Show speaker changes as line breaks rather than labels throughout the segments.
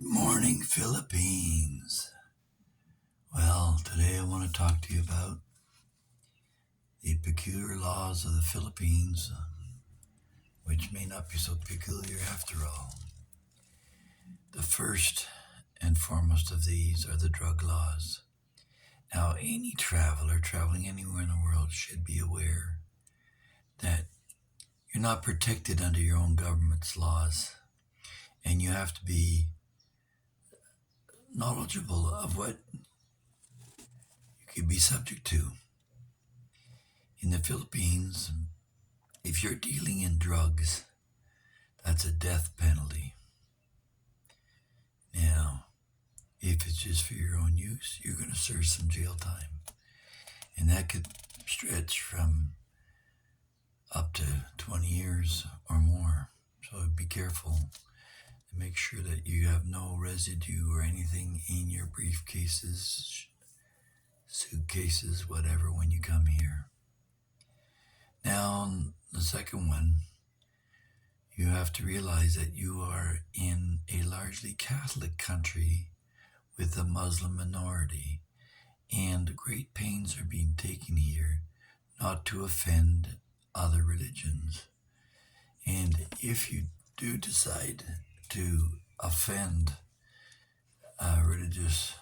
Morning, Philippines. Well, today I want to talk to you about the peculiar laws of the Philippines, which may not be so peculiar after all. The first and foremost of these are the drug laws. Now, any traveler traveling anywhere in the world should be aware that you're not protected under your own government's laws, and you have to be knowledgeable of what you could be subject to. In the Philippines, if you're dealing in drugs, that's a death penalty. Now, if it's just for your own use, you're going to serve some jail time. And that could stretch from up to 20 years or more. So be careful and make sure that you have no residue or anything in your briefcases, suitcases, whatever, when you come here. Now, the second one, you have to realize that you are in a largely Catholic country with a Muslim minority, and great pains are being taken here not to offend other religions. And if you do decide to offend a religious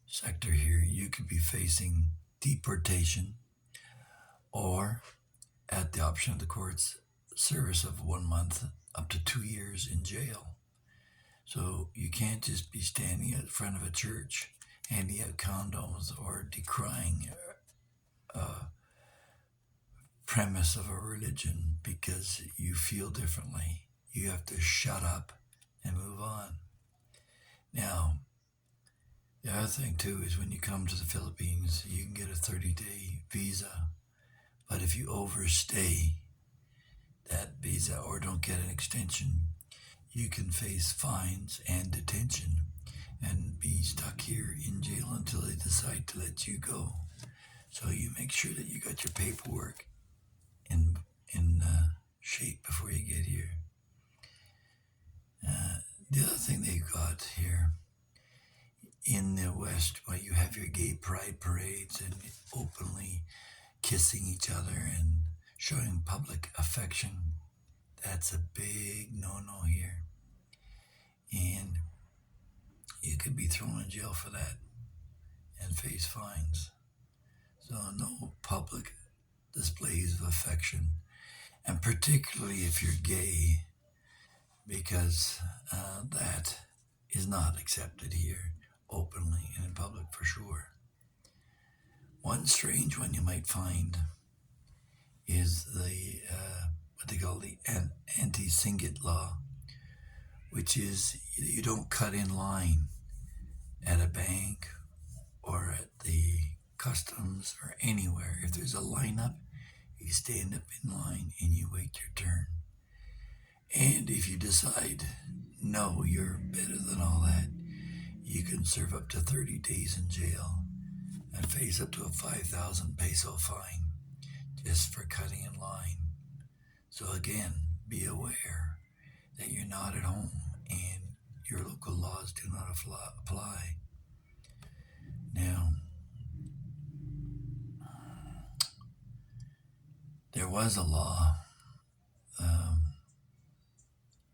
sector here, you could be facing deportation or, at the option of the courts, service of 1 month up to 2 years in jail. So you can't just be standing in front of a church handing out condoms or decrying a premise of a religion because you feel differently. You have to shut up and move on. Now, the other thing too is when you come to the Philippines, you can get a 30-day visa. But if you overstay that visa or don't get an extension, you can face fines and detention and be stuck here in jail until they decide to let you go. So you make sure that you got your paperwork in shape before you get here. The other thing they got here in the West, where you have your gay pride parades and openly kissing each other and showing public affection, that's a big no-no here. And you could be thrown in jail for that and face fines. So no public displays of affection, and particularly if you're gay, because that is not accepted here openly and in public for sure. One strange one you might find is the what they call the anti-singit law, which is you don't cut in line at a bank or at the customs or anywhere. If there's a lineup, you stand up in line and you wait your turn. And if you decide, no, you're better than all that, you can serve up to 30 days in jail and face up to a 5,000 peso fine just for cutting in line. So again, be aware that you're not at home and your local laws do not apply. Now, there was a law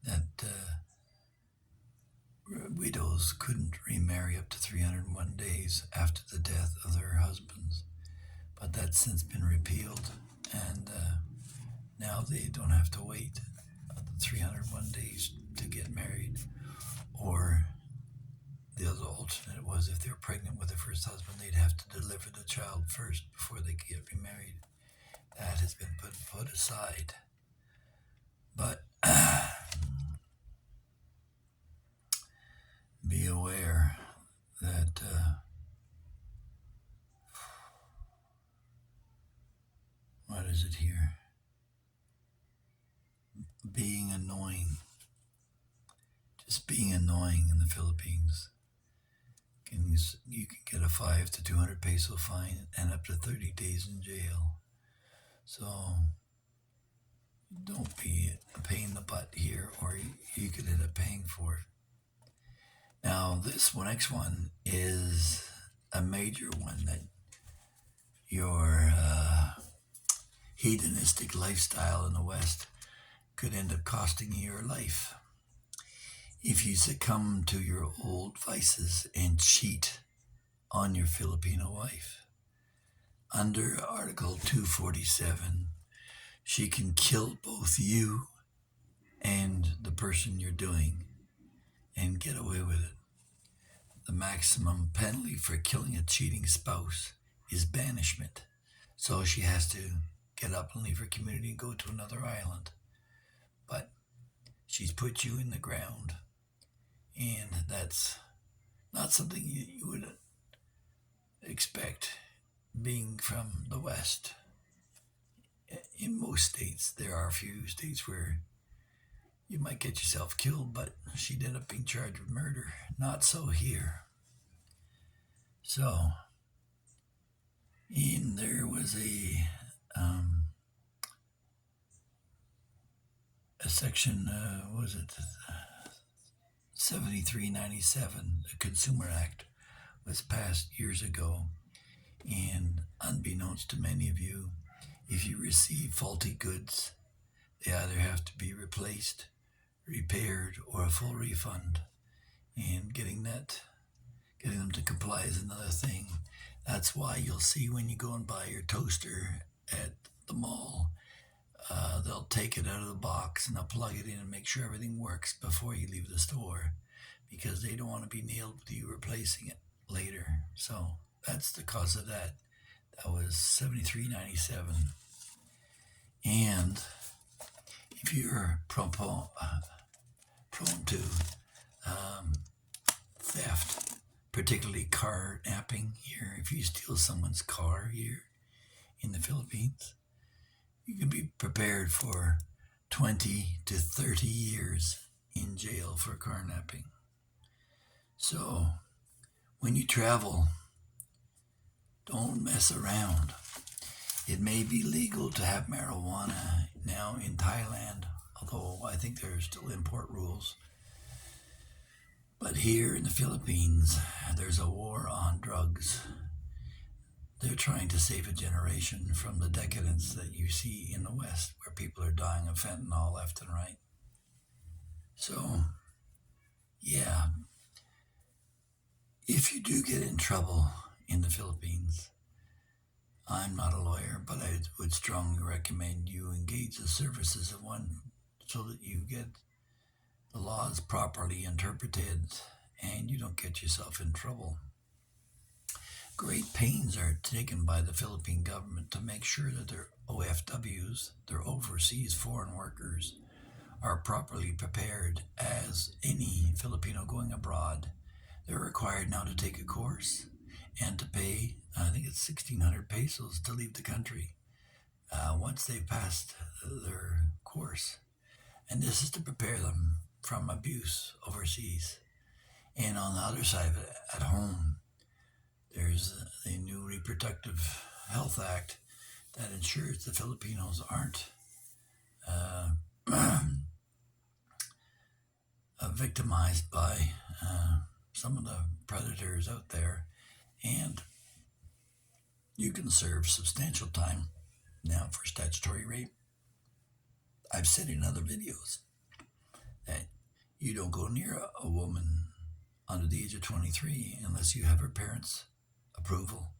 that widows couldn't remarry up to 301 days after the death of their husbands, but that's since been repealed, and now they don't have to wait 301 days to get married. Or the other alternate was if they're pregnant with their first husband, they'd have to deliver the child first before they could get remarried. That has been put aside. But be aware that what is it here? Being annoying. Just being annoying in the Philippines. You can get a 5 to 200 peso fine and up to 30 days in jail. So don't be a pain in the butt here, or you could end up paying for it. Now, this next one is a major one that your hedonistic lifestyle in the West could end up costing you your life. If you succumb to your old vices and cheat on your Filipino wife, under Article 247, she can kill both you and the person you're doing and get away with it. The maximum penalty for killing a cheating spouse is banishment. So she has to get up and leave her community and go to another island. But she's put you in the ground, and that's not something you would expect being from the West. In most states, there are a few states where you might get yourself killed, but she'd end up being charged with murder. Not so here. So, there was a section, was it 7397, the Consumer Act, was passed years ago. And unbeknownst to many of you, if you receive faulty goods, they either have to be replaced, repaired, or a full refund. And getting them to comply is another thing. That's why you'll see when you go and buy your toaster at the mall, they'll take it out of the box and they'll plug it in and make sure everything works before you leave the store, because they don't want to be nailed with you replacing it later. So that's the cause of that. That was 7397. And if you're prone to theft, particularly car napping here, if you steal someone's car here in the Philippines, you can be prepared for 20 to 30 years in jail for car napping. So when you travel, don't mess around. It may be legal to have marijuana now in Thailand, although I think there are still import rules. But here in the Philippines, there's a war on drugs. They're trying to save a generation from the decadence that you see in the West, where people are dying of fentanyl left and right. So, yeah, if you do get in trouble in the Philippines, I'm not a lawyer, but I would strongly recommend you engage the services of one so that you get the laws properly interpreted and you don't get yourself in trouble. Great pains are taken by the Philippine government to make sure that their OFWs, their overseas foreign workers, are properly prepared as any Filipino going abroad. They're required now to take a course and to pay, I think it's 1,600 pesos to leave the country once they've passed their course. And this is to prepare them from abuse overseas. And on the other side of it, at home, there's the new Reproductive Health Act that ensures the Filipinos aren't victimized by some of the predators out there. And you can serve substantial time now for statutory rape. I've said in other videos that you don't go near a woman under the age of 23 unless you have her parents' approval.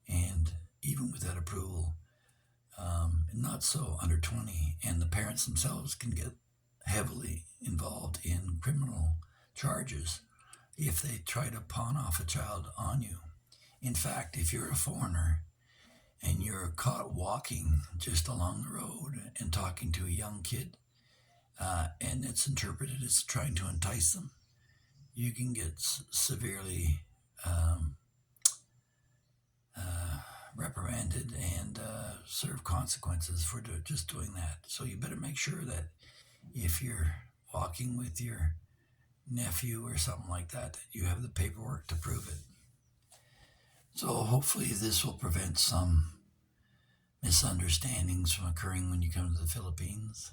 And even with that approval, not so under 20. And the parents themselves can get heavily involved in criminal charges if they try to pawn off a child on you. In fact, if you're a foreigner and you're caught walking just along the road and talking to a young kid, and it's interpreted as trying to entice them, you can get severely reprimanded and serve consequences for just doing that. So you better make sure that if you're walking with your nephew or something like that, that you have the paperwork to prove it. So hopefully this will prevent some misunderstandings from occurring when you come to the Philippines.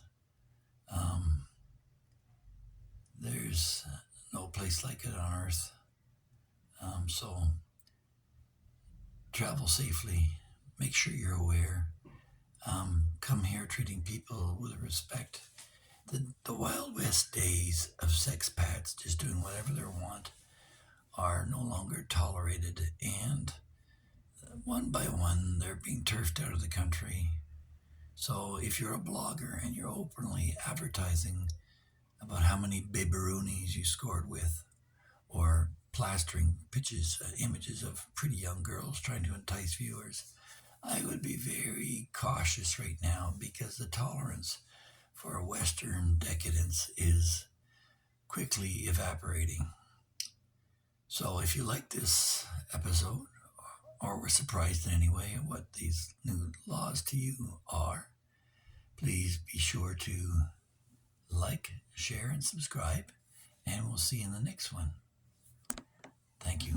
There's no place place like it on earth. So travel safely. Make sure you're aware. Come here treating people with respect. The Wild West days of sexpats just doing whatever they want are no longer tolerated, and one by one they're being turfed out of the country. So if you're a blogger and you're openly advertising about how many babyroonies you scored with, or plastering images of pretty young girls trying to entice viewers, I would be very cautious right now, because the tolerance for Western decadence is quickly evaporating. So if you like this episode, or were surprised in any way at what these new laws to you are, please be sure to like, share, and subscribe, and we'll see you in the next one. Thank you.